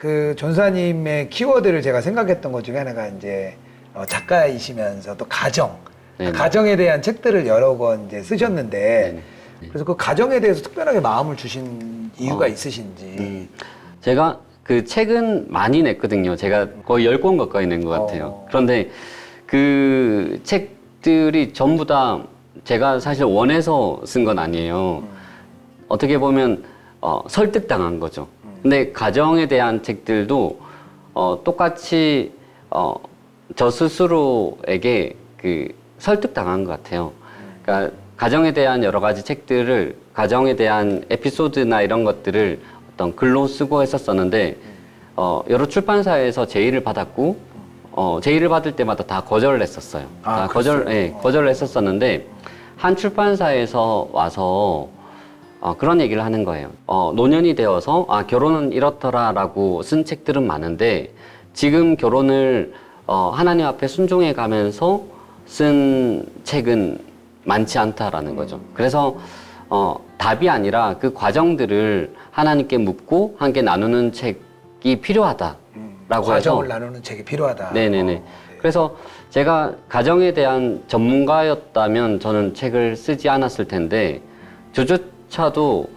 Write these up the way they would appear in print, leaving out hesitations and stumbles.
그 전사님의 키워드를 제가 생각했던 것 중에 하나가 이제 작가이시면서 또 가정, 네네. 가정에 대한 책들을 여러 권 이제 쓰셨는데 네네. 그래서 그 가정에 대해서 특별하게 마음을 주신 이유가 있으신지. 제가 그 책은 많이 냈거든요. 제가 거의 10권 가까이 낸 것 같아요. 그런데 그 책들이 전부 다 제가 사실 원해서 쓴 건 아니에요. 어떻게 보면 설득당한 거죠. 근데 가정에 대한 책들도 똑같이 저 스스로에게 그 설득당한 것 같아요. 그러니까 가정에 대한 여러 가지 책들을, 가정에 대한 에피소드나 이런 것들을 어떤 글로 쓰고 했었었는데 여러 출판사에서 제의를 받았고 제의를 받을 때마다 다 거절을 했었어요. 다 거절을 했었었는데 한 출판사에서 와서 그런 얘기를 하는 거예요. 노년이 되어서 결혼은 이렇더라라고 쓴 책들은 많은데 지금 결혼을 하나님 앞에 순종해 가면서 쓴 책은 많지 않다라는 거죠. 그래서 답이 아니라 그 과정들을 하나님께 묻고 함께 나누는 책이 필요하다라고 해서 과정을 나누는 책이 필요하다. 네네네. 그래서 제가 가정에 대한 전문가였다면 저는 책을 쓰지 않았을 텐데 저조차도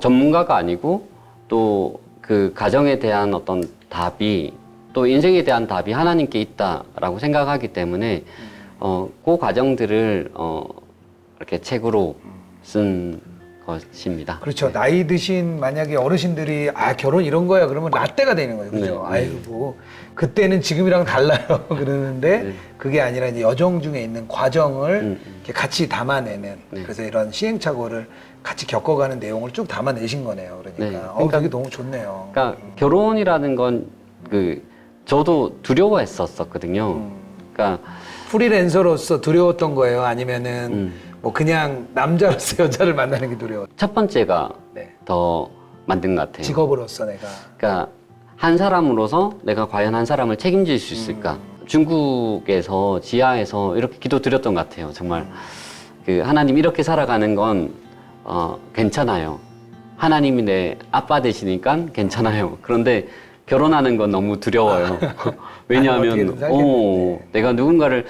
전문가가 아니고 또 그 가정에 대한 어떤 답이 또 인생에 대한 답이 하나님께 있다라고 생각하기 때문에 그 과정들을 이렇게 책으로 쓴 것입니다. 그렇죠. 나이 드신 만약에 어르신들이 결혼 이런 거야 그러면 라떼가 되는 거예요. 그죠? 네, 네. 아이고 그때는 지금이랑 달라요. 그러는데 네. 그게 아니라 이제 여정 중에 있는 과정을 이렇게 같이 담아내는 네. 그래서 이런 시행착오를 같이 겪어가는 내용을 쭉 담아내신 거네요. 그러니까, 네. 그러니까 되게 너무 좋네요. 그러니까 결혼이라는 건 저도 두려워했었거든요. 그러니까 프리랜서로서 두려웠던 거예요? 아니면은 뭐 그냥 남자로서 여자를 만나는 게 두려워? 첫 번째가 네. 더 만든 것 같아요. 직업으로서 내가. 그러니까 한 사람으로서 내가 과연 한 사람을 책임질 수 있을까? 중국에서 지하에서 이렇게 기도드렸던 것 같아요. 정말 그 하나님 이렇게 살아가는 건 괜찮아요. 하나님이 내 아빠 되시니까 괜찮아요. 그런데 결혼하는 건 너무 두려워요. 왜냐하면 어떻게든 살겠는데. 내가 누군가를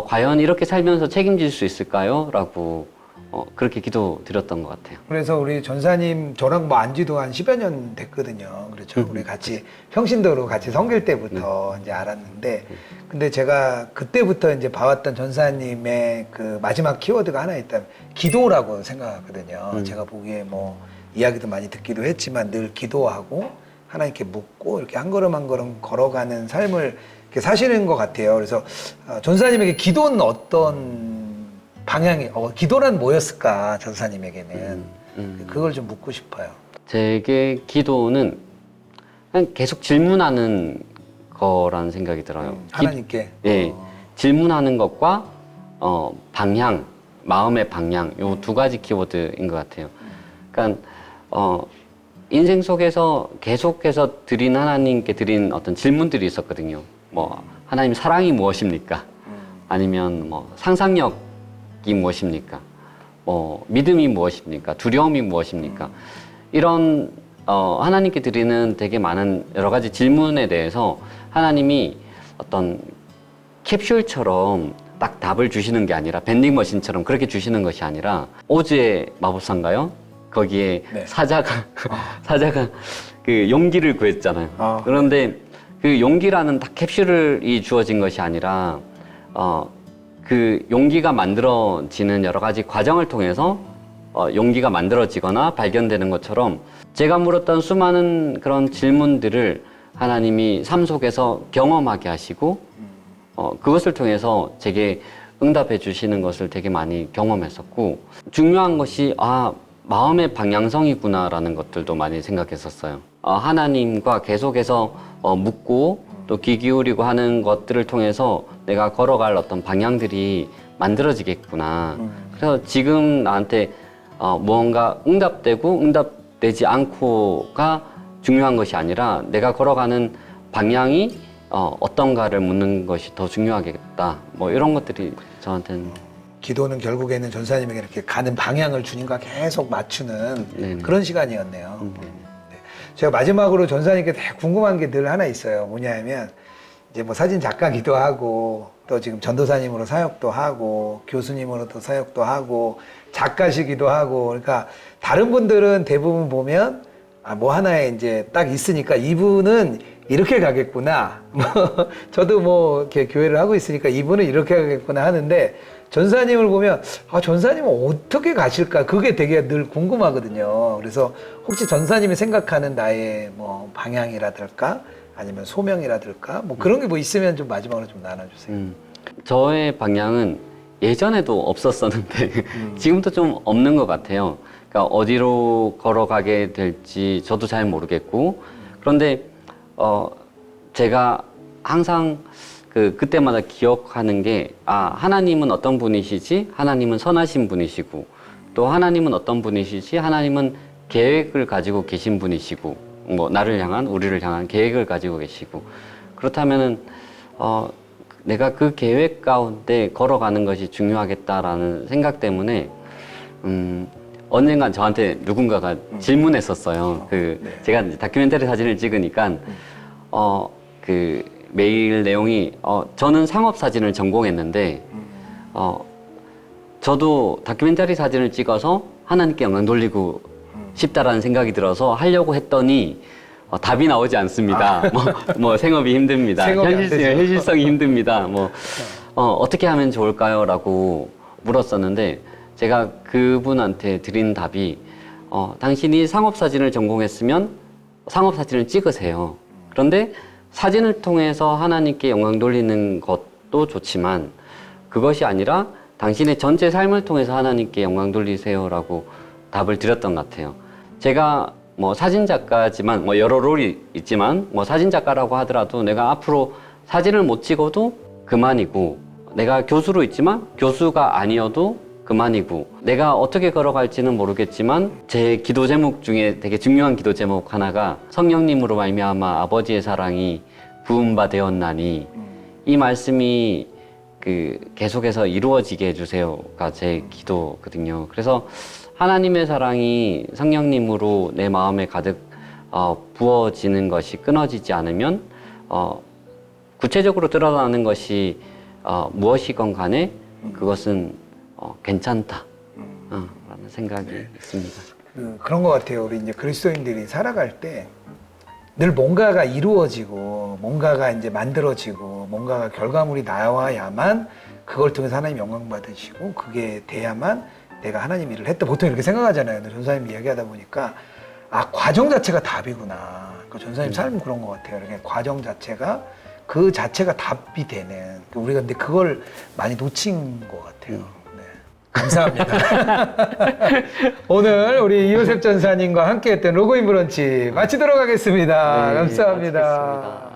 과연 이렇게 살면서 책임질 수 있을까요? 라고 그렇게 기도드렸던 것 같아요. 그래서 우리 전사님 저랑 뭐 안지도 한 10여 년 됐거든요. 그렇죠. 우리 같이 평신도로 같이 섬길 때부터 이제 알았는데, 근데 제가 그때부터 이제 봐왔던 전사님의 그 마지막 키워드가 하나 있다면 기도라고 생각하거든요. 제가 보기에 뭐 이야기도 많이 듣기도 했지만 늘 기도하고 하나님께 묻고 이렇게 한 걸음 한 걸음 걸어가는 삶을 이렇게 사시는 것 같아요. 그래서 전사님에게 기도는 어떤 방향이, 기도란 뭐였을까, 전사님에게는. 그걸 좀 묻고 싶어요. 제게 기도는 그냥 계속 질문하는 거라는 생각이 들어요. 하나님께. 예, 질문하는 것과 방향, 마음의 방향, 요 두 가지 키워드인 것 같아요. 그러니까 인생 속에서 계속해서 하나님께 드린 어떤 질문들이 있었거든요. 뭐 하나님 사랑이 무엇입니까? 아니면 뭐 상상력이 무엇입니까? 뭐 믿음이 무엇입니까? 두려움이 무엇입니까? 이런 하나님께 드리는 되게 많은 여러 가지 질문에 대해서 하나님이 어떤 캡슐처럼 딱 답을 주시는 게 아니라 밴딩머신처럼 그렇게 주시는 것이 아니라 오즈의 마법사인가요? 거기에 네. 사자가 그 용기를 구했잖아요. 그런데 그 용기라는 딱 캡슐이 주어진 것이 아니라 그 용기가 만들어지는 여러 가지 과정을 통해서 용기가 만들어지거나 발견되는 것처럼 제가 물었던 수많은 그런 질문들을 하나님이 삶 속에서 경험하게 하시고 그것을 통해서 제게 응답해 주시는 것을 되게 많이 경험했었고 중요한 것이 마음의 방향성이구나라는 것들도 많이 생각했었어요. 하나님과 계속해서 묻고 또 귀 기울이고 하는 것들을 통해서 내가 걸어갈 어떤 방향들이 만들어지겠구나. 그래서 지금 나한테 무언가 응답되고 응답되지 않고가 중요한 것이 아니라 내가 걸어가는 방향이 어떤가를 묻는 것이 더 중요하겠다. 뭐 이런 것들이 저한테는 기도는 결국에는 전사님에게 이렇게 가는 방향을 주님과 계속 맞추는 네네. 그런 시간이었네요. 네. 제가 마지막으로 전사님께 되게 궁금한 게 늘 하나 있어요. 뭐냐면 이제 뭐 사진 작가기도 하고 또 지금 전도사님으로 사역도 하고 교수님으로도 사역도 하고 작가시기도 하고 그러니까 다른 분들은 대부분 보면 뭐 하나에 이제 딱 있으니까 이분은 이렇게 가겠구나. 뭐 저도 뭐 이렇게 교회를 하고 있으니까 이분은 이렇게 가겠구나 하는데 전사님을 보면 전사님은 어떻게 가실까? 그게 되게 늘 궁금하거든요. 그래서 혹시 전사님이 생각하는 나의 뭐 방향이라든가 아니면 소명이라든가 뭐 그런 게 뭐 있으면 좀 마지막으로 좀 나눠주세요. 저의 방향은 예전에도 없었었는데 지금도 좀 없는 것 같아요. 그러니까 어디로 걸어가게 될지 저도 잘 모르겠고 그런데 제가 항상 그때마다 기억하는 게 하나님은 어떤 분이시지? 하나님은 선하신 분이시고 또 하나님은 어떤 분이시지? 하나님은 계획을 가지고 계신 분이시고 뭐 나를 향한 우리를 향한 계획을 가지고 계시고 그렇다면은 내가 그 계획 가운데 걸어가는 것이 중요하겠다라는 생각 때문에 언젠간 저한테 누군가가 질문했었어요. 제가 이제 다큐멘터리 사진을 찍으니까 메일 내용이 저는 상업 사진을 전공했는데 저도 다큐멘터리 사진을 찍어서 하나님께 영광 돌리고 싶다라는 생각이 들어서 하려고 했더니 답이 나오지 않습니다. 뭐 생업이 힘듭니다. 현실성이 힘듭니다. 어떻게 하면 좋을까요? 라고 물었었는데 제가 그분한테 드린 답이 당신이 상업 사진을 전공했으면 상업 사진을 찍으세요. 그런데 사진을 통해서 하나님께 영광 돌리는 것도 좋지만 그것이 아니라 당신의 전체 삶을 통해서 하나님께 영광 돌리세요라고 답을 드렸던 것 같아요. 제가 뭐 사진 작가지만 뭐 여러 롤이 있지만 뭐 사진 작가라고 하더라도 내가 앞으로 사진을 못 찍어도 그만이고 내가 교수로 있지만 교수가 아니어도 그만이고 내가 어떻게 걸어갈지는 모르겠지만 제 기도 제목 중에 되게 중요한 기도 제목 하나가 성령님으로 말미암아 아버지의 사랑이 부은 바 되었나니 이 말씀이 계속해서 이루어지게 해주세요가 제 기도거든요. 그래서 하나님의 사랑이 성령님으로 내 마음에 가득 부어지는 것이 끊어지지 않으면 구체적으로 드러나는 것이 무엇이건 간에 그것은 괜찮다 라는 생각이 있습니다. 그런 것 같아요. 우리 이제 그리스도인들이 살아갈 때 늘 뭔가가 이루어지고 뭔가가 이제 만들어지고 뭔가가 결과물이 나와야만 그걸 통해서 하나님 영광 받으시고 그게 돼야만 내가 하나님 일을 했다. 보통 이렇게 생각하잖아요. 근데 전사님 이야기하다 보니까 과정 자체가 답이구나. 그 전사님 삶은 그런 것 같아요. 이렇게 과정 자체가 그 자체가 답이 되는. 우리가 근데 그걸 많이 놓친 것 같아요. 네. 감사합니다. 오늘 우리 이요셉 전사님과 함께했던 로그인 브런치 마치도록 하겠습니다. 네, 감사합니다. 마치겠습니다.